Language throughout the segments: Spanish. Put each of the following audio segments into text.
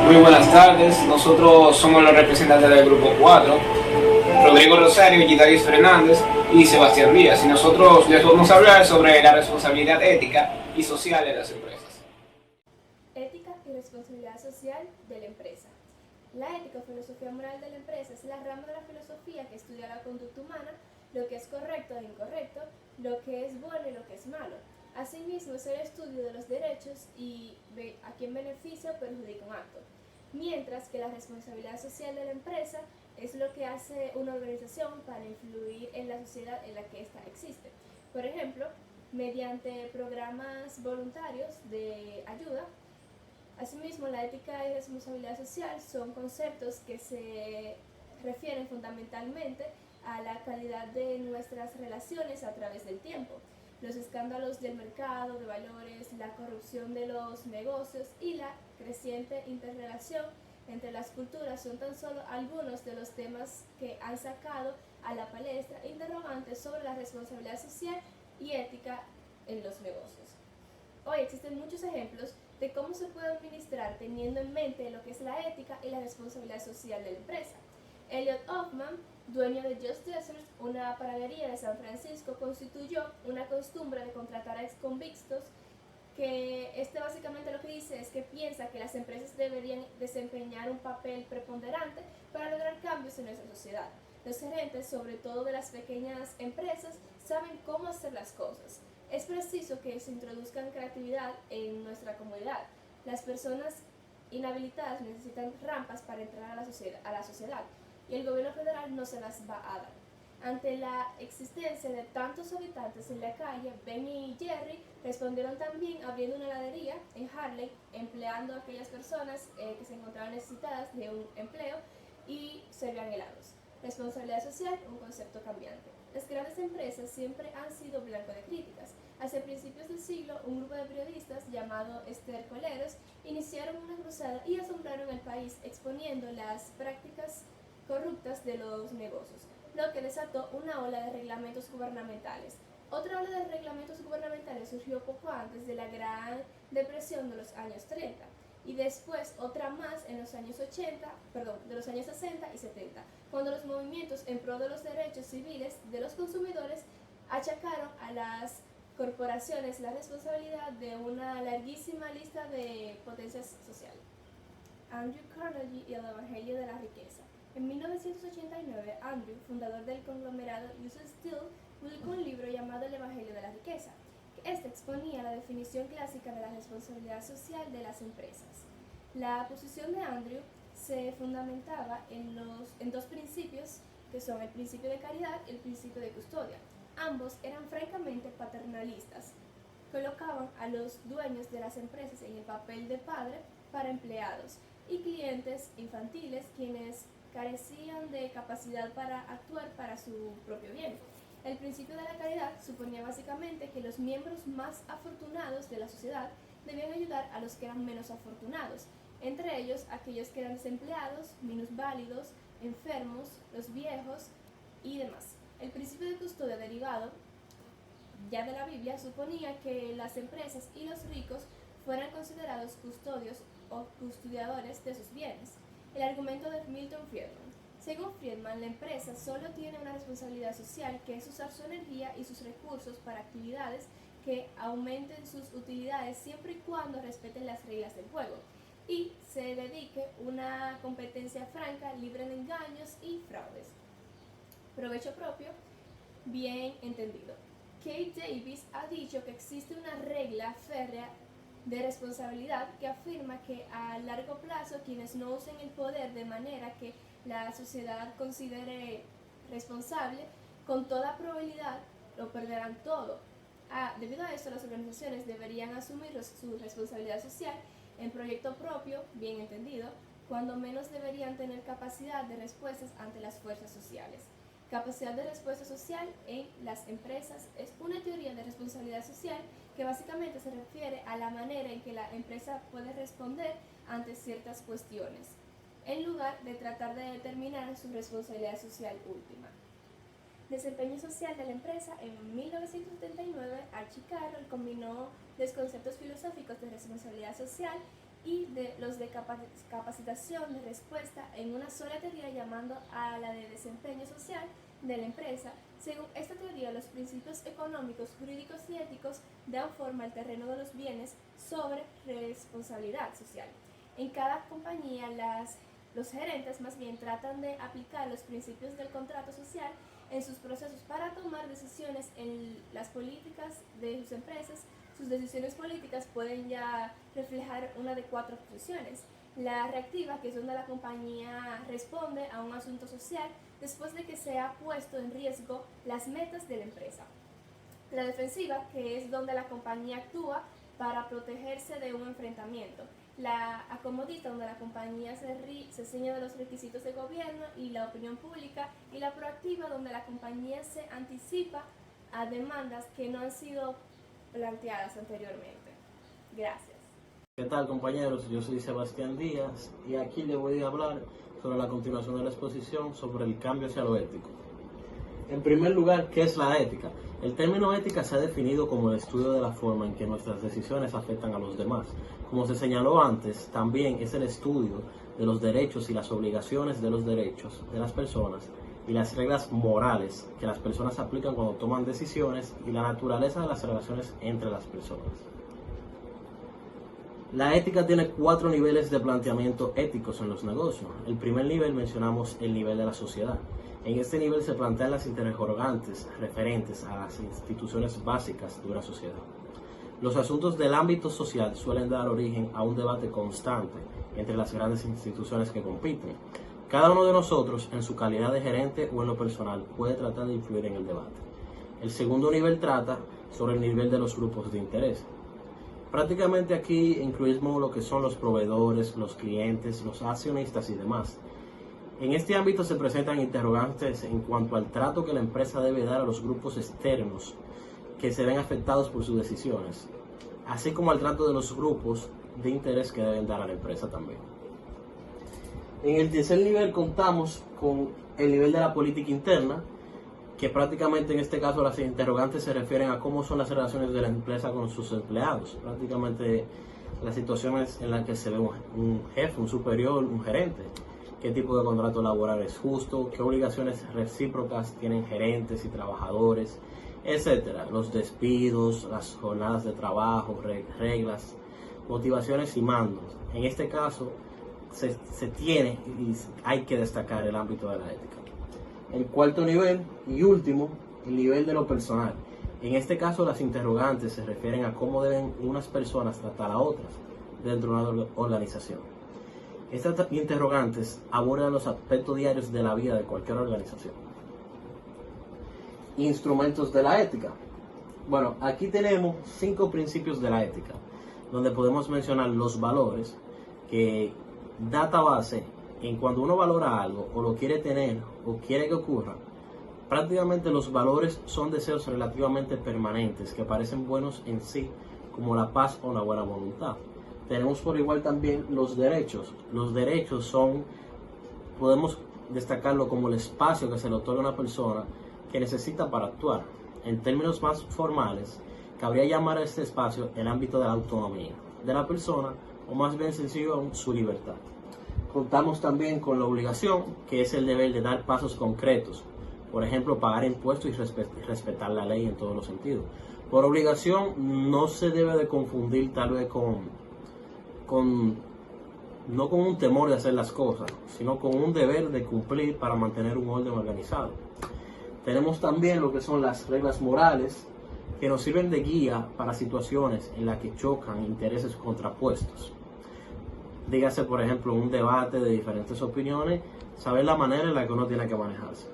Muy buenas tardes, nosotros somos los representantes del grupo 4, Rodrigo Rosario, Gitaris Fernández y Sebastián Díaz, y nosotros les vamos a hablar sobre la responsabilidad ética y social de las empresas. Ética y responsabilidad social de la empresa. La ética o filosofía moral de la empresa es la rama de la filosofía que estudia la conducta humana, lo que es correcto e incorrecto, lo que es bueno y lo que es malo. Asimismo, es el estudio de los derechos y a quién beneficia o perjudica un acto. Mientras que la responsabilidad social de la empresa es lo que hace una organización para influir en la sociedad en la que ésta existe. Por ejemplo, mediante programas voluntarios de ayuda. Asimismo, la ética y responsabilidad social son conceptos que se refieren fundamentalmente a la calidad de nuestras relaciones a través del tiempo. Los escándalos del mercado, de valores, la corrupción de los negocios y la creciente interrelación entre las culturas son tan solo algunos de los temas que han sacado a la palestra interrogantes sobre la responsabilidad social y ética en los negocios. Hoy existen muchos ejemplos de cómo se puede administrar teniendo en mente lo que es la ética y la responsabilidad social de la empresa. Elliot Hoffman, dueño de Just Desserts, una panadería de San Francisco, constituyó una costumbre de contratar a exconvictos que básicamente lo que dice es que piensa que las empresas deberían desempeñar un papel preponderante para lograr cambios en nuestra sociedad. Los gerentes, sobre todo de las pequeñas empresas, saben cómo hacer las cosas. Es preciso que se introduzcan creatividad en nuestra comunidad. Las personas inhabilitadas necesitan rampas para entrar a la sociedad y el gobierno federal no se las va a dar. Ante la existencia de tantos habitantes en la calle, Ben y Jerry respondieron también abriendo una heladería en Harley, empleando a aquellas personas que se encontraban necesitadas de un empleo y servían helados. Responsabilidad social, un concepto cambiante. Las grandes empresas siempre han sido blanco de críticas. Hacia principios del siglo, un grupo de periodistas llamado estercoleros iniciaron una cruzada y asombraron al país exponiendo las prácticas corruptas de los negocios, lo que desató una ola de reglamentos gubernamentales. Otra ola de reglamentos gubernamentales surgió poco antes de la Gran Depresión de los años 30 y después otra más en los años de los años 60 y 70, cuando los movimientos en pro de los derechos civiles de los consumidores achacaron a las corporaciones la responsabilidad de una larguísima lista de potencias sociales. Andrew Carnegie y el Evangelio de la Riqueza. En 1989, Andrew, fundador del conglomerado US Steel, publicó un libro llamado El Evangelio de la Riqueza. Este exponía la definición clásica de la responsabilidad social de las empresas. La posición de Andrew se fundamentaba en dos principios, que son el principio de caridad y el principio de custodia. Ambos eran francamente paternalistas. Colocaban a los dueños de las empresas en el papel de padre para empleados y clientes infantiles quienes carecían de capacidad para actuar para su propio bien. El principio de la caridad suponía básicamente que los miembros más afortunados de la sociedad debían ayudar a los que eran menos afortunados, entre ellos aquellos que eran desempleados, minusválidos, enfermos, los viejos y demás. El principio de custodia derivado ya de la Biblia suponía que las empresas y los ricos fueran considerados custodios o custodiadores de sus bienes. El argumento de Milton Friedman. Según Friedman, la empresa solo tiene una responsabilidad social, que es usar su energía y sus recursos para actividades que aumenten sus utilidades siempre y cuando respeten las reglas del juego y se dedique una competencia franca, libre de engaños y fraudes. Provecho propio, bien entendido. Kate Davis ha dicho que existe una regla férrea de responsabilidad que afirma que a largo plazo quienes no usen el poder de manera que la sociedad considere responsable, con toda probabilidad lo perderán todo. Debido a esto, las organizaciones deberían asumir su responsabilidad social en proyecto propio, bien entendido, cuando menos deberían tener capacidad de respuestas ante las fuerzas sociales. Capacidad de respuesta social en las empresas es una teoría de responsabilidad social que básicamente se refiere a la manera en que la empresa puede responder ante ciertas cuestiones, en lugar de tratar de determinar su responsabilidad social última. Desempeño social de la empresa. En 1979, Archie Carroll combinó los conceptos filosóficos de responsabilidad social y de los de capacitación de respuesta en una sola teoría, llamando a la de desempeño social de la empresa. Según esta teoría, los principios económicos, jurídicos y éticos dan forma al terreno de los bienes sobre responsabilidad social. En cada compañía, los gerentes más bien tratan de aplicar los principios del contrato social en sus procesos para tomar decisiones en las políticas de sus empresas. Sus decisiones políticas pueden ya reflejar una de 4 posiciones. La reactiva, que es donde la compañía responde a un asunto social después de que se ha puesto en riesgo las metas de la empresa. La defensiva, que es donde la compañía actúa para protegerse de un enfrentamiento. La acomodita, donde la compañía se ciñe de los requisitos del gobierno y la opinión pública. Y la proactiva, donde la compañía se anticipa a demandas que no han sido planteadas anteriormente. Gracias. ¿Qué tal, compañeros? Yo soy Sebastián Díaz y aquí les voy a hablar sobre la continuación de la exposición sobre el cambio hacia lo ético. En primer lugar, ¿qué es la ética? El término ética se ha definido como el estudio de la forma en que nuestras decisiones afectan a los demás. Como se señaló antes, también es el estudio de los derechos y las obligaciones de los derechos de las personas y las reglas morales que las personas aplican cuando toman decisiones y la naturaleza de las relaciones entre las personas. La ética tiene 4 niveles de planteamiento éticos en los negocios. El primer nivel mencionamos el nivel de la sociedad. En este nivel se plantean las interrogantes referentes a las instituciones básicas de una sociedad. Los asuntos del ámbito social suelen dar origen a un debate constante entre las grandes instituciones que compiten. Cada uno de nosotros, en su calidad de gerente o en lo personal, puede tratar de influir en el debate. El segundo nivel trata sobre el nivel de los grupos de interés. Prácticamente aquí incluimos lo que son los proveedores, los clientes, los accionistas y demás. En este ámbito se presentan interrogantes en cuanto al trato que la empresa debe dar a los grupos externos que se ven afectados por sus decisiones, así como al trato de los grupos de interés que deben dar a la empresa también. En el tercer nivel contamos con el nivel de la política interna, que prácticamente en este caso las interrogantes se refieren a cómo son las relaciones de la empresa con sus empleados, prácticamente las situaciones en las que se ve un jefe, un superior, un gerente, qué tipo de contrato laboral es justo, qué obligaciones recíprocas tienen gerentes y trabajadores, etcétera, los despidos, las jornadas de trabajo, reglas, motivaciones y mandos. En este caso se tiene y hay que destacar el ámbito de la ética. El cuarto nivel y último, el nivel de lo personal. En este caso las interrogantes se refieren a cómo deben unas personas tratar a otras dentro de una organización. Estas interrogantes abordan los aspectos diarios de la vida de cualquier organización. Instrumentos de la ética. Bueno, aquí tenemos 5 principios de la ética, donde podemos mencionar los valores, que data base en cuando uno valora algo o lo quiere tener o quiere que ocurra. Prácticamente los valores son deseos relativamente permanentes que parecen buenos en sí, como la paz o la buena voluntad. Tenemos por igual también los derechos. Los derechos podemos destacarlo como el espacio que se le otorga a una persona que necesita para actuar. En términos más formales, cabría llamar a este espacio el ámbito de la autonomía de la persona, o más bien sencillo, su libertad. Contamos también con la obligación, que es el deber de dar pasos concretos. Por ejemplo, pagar impuestos y respetar la ley en todos los sentidos. Por obligación no se debe de confundir tal vez no con un temor de hacer las cosas, sino con un deber de cumplir para mantener un orden organizado. Tenemos también lo que son las reglas morales, que nos sirven de guía para situaciones en las que chocan intereses contrapuestos. Dígase, por ejemplo, un debate de diferentes opiniones, saber la manera en la que uno tiene que manejarse.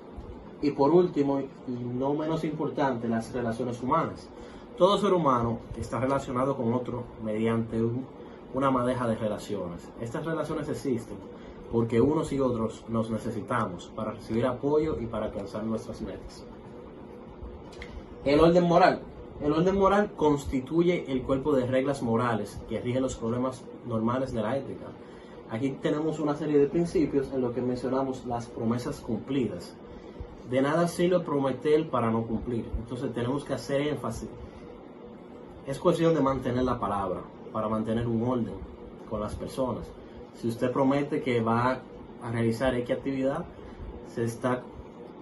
Y por último, y no menos importante, las relaciones humanas. Todo ser humano está relacionado con otro mediante una madeja de relaciones. Estas relaciones existen porque unos y otros nos necesitamos para recibir apoyo y para alcanzar nuestras metas. El orden moral. El orden moral constituye el cuerpo de reglas morales que rigen los problemas normales de la ética. Aquí tenemos una serie de principios en los que mencionamos las promesas cumplidas. De nada sirve prometer para no cumplir. Entonces tenemos que hacer énfasis. Es cuestión de mantener la palabra, para mantener un orden con las personas. Si usted promete que va a realizar X actividad, se está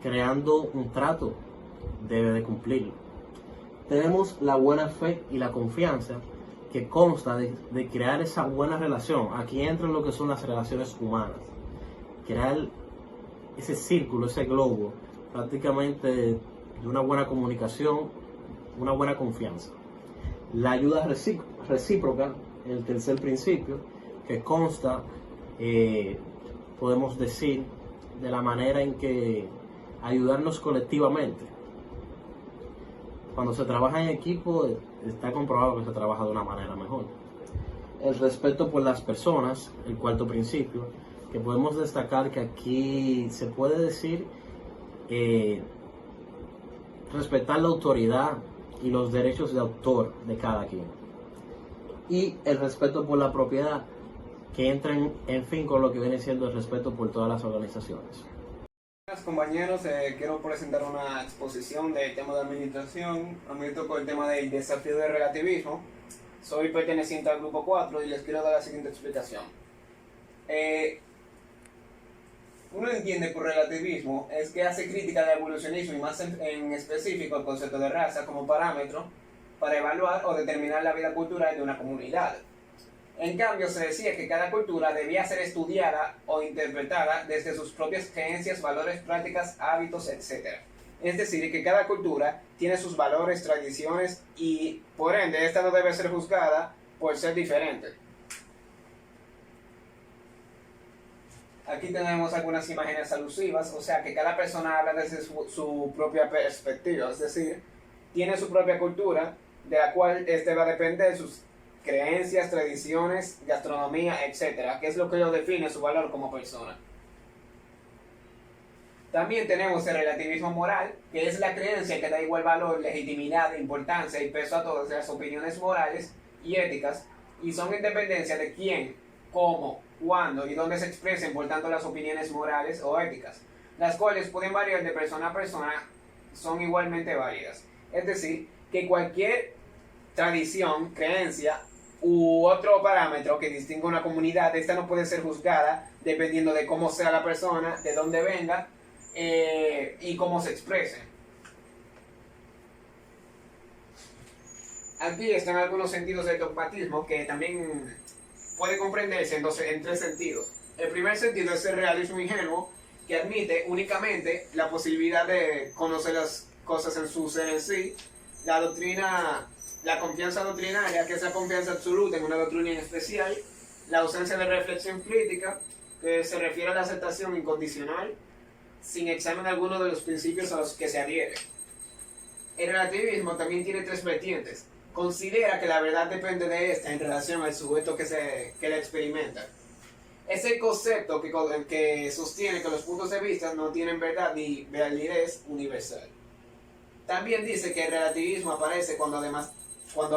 creando un trato, debe de cumplirlo. Tenemos la buena fe y la confianza, que consta de crear esa buena relación. Aquí entra lo que son las relaciones humanas. Crear ese círculo, ese globo, prácticamente de una buena comunicación, una buena confianza. La ayuda recíproca, el tercer principio, que consta, podemos decir, de la manera en que ayudarnos colectivamente. Cuando se trabaja en equipo, está comprobado que se trabaja de una manera mejor. El respeto por las personas, el cuarto principio, que podemos destacar que aquí se puede decir respetar la autoridad y los derechos de autor de cada quien. Y el respeto por la propiedad, que entra en fin con lo que viene siendo el respeto por todas las organizaciones. Buenas compañeros, quiero presentar una exposición del tema de administración. A mí me tocó el tema del desafío del relativismo. Soy perteneciente al grupo 4 y les quiero dar la siguiente explicación. Uno entiende por relativismo es que hace crítica del evolucionismo y más en específico el concepto de raza como parámetro para evaluar o determinar la vida cultural de una comunidad. En cambio, se decía que cada cultura debía ser estudiada o interpretada desde sus propias creencias, valores, prácticas, hábitos, etc. Es decir, que cada cultura tiene sus valores, tradiciones y, por ende, esta no debe ser juzgada por ser diferente. Aquí tenemos algunas imágenes alusivas, o sea que cada persona habla desde su propia perspectiva, es decir, tiene su propia cultura, de la cual va a depender sus creencias, tradiciones, gastronomía, etc., que es lo que lo define su valor como persona. También tenemos el relativismo moral, que es la creencia que da igual valor, legitimidad, importancia y peso a todas las opiniones morales y éticas, y son en dependencia de quién, cómo, cuándo y dónde se expresen, por tanto, las opiniones morales o éticas, las cuales pueden variar de persona a persona, son igualmente válidas. Es decir, que cualquier tradición, creencia u otro parámetro que distinga una comunidad, esta no puede ser juzgada dependiendo de cómo sea la persona, de dónde venga y cómo se exprese. Aquí están algunos sentidos del dogmatismo que también puede comprenderse en tres sentidos. El primer sentido es el realismo ingenuo, que admite únicamente la posibilidad de conocer las cosas en su ser en sí. La confianza doctrinaria, que es la confianza absoluta en una doctrina en especial. La ausencia de reflexión crítica, que se refiere a la aceptación incondicional, sin examen alguno de los principios a los que se adhiere. El relativismo también tiene tres vertientes. Considera que la verdad depende de esta en relación al sujeto que la experimenta. Es el concepto que sostiene que los puntos de vista no tienen verdad ni validez universal. También dice que el relativismo aparece cuando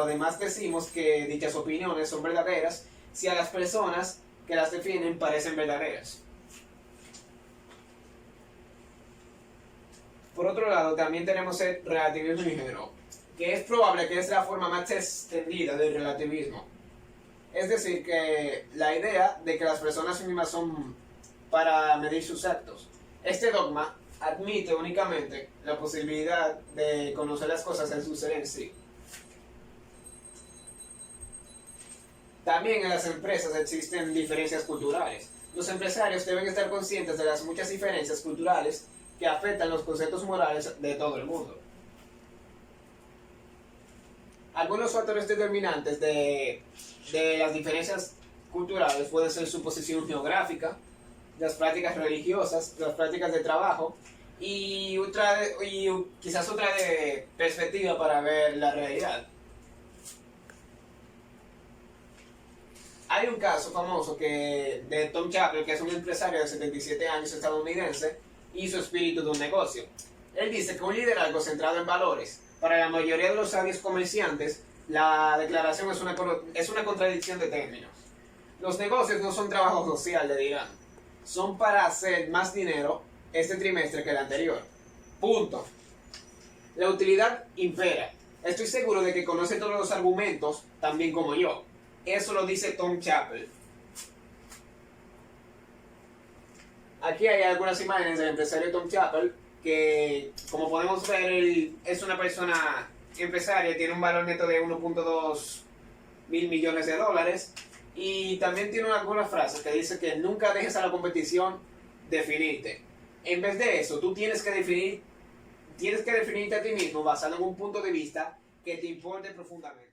además decimos que dichas opiniones son verdaderas si a las personas que las definen parecen verdaderas. Por otro lado, también tenemos el relativismo ingenuo, que es probable que es la forma más extendida del relativismo. Es decir, que la idea de que las personas mismas son para medir sus actos. Este dogma admite únicamente la posibilidad de conocer las cosas en su ser en sí. También en las empresas existen diferencias culturales. Los empresarios deben estar conscientes de las muchas diferencias culturales que afectan los conceptos morales de todo el mundo. Algunos factores determinantes de las diferencias culturales pueden ser su posición geográfica, las prácticas religiosas, las prácticas de trabajo y quizás otra de perspectiva para ver la realidad. Hay un caso famoso de Tom Chappell, que es un empresario de 77 años estadounidense, y su espíritu de un negocio. Él dice que un liderazgo centrado en valores, para la mayoría de los sabios comerciantes, la declaración es una contradicción de términos. Los negocios no son trabajo social, le dirán. Son para hacer más dinero este trimestre que el anterior. Punto. La utilidad impera. Estoy seguro de que conoce todos los argumentos tan bien como yo. Eso lo dice Tom Chappell. Aquí hay algunas imágenes del empresario Tom Chappell, que como podemos ver, él es una persona empresaria, tiene un valor neto de 1.2 mil millones de dólares, y también tiene algunas frases que dice que nunca dejes a la competición definirte. En vez de eso, tú tienes que definirte a ti mismo basado en un punto de vista que te importe profundamente.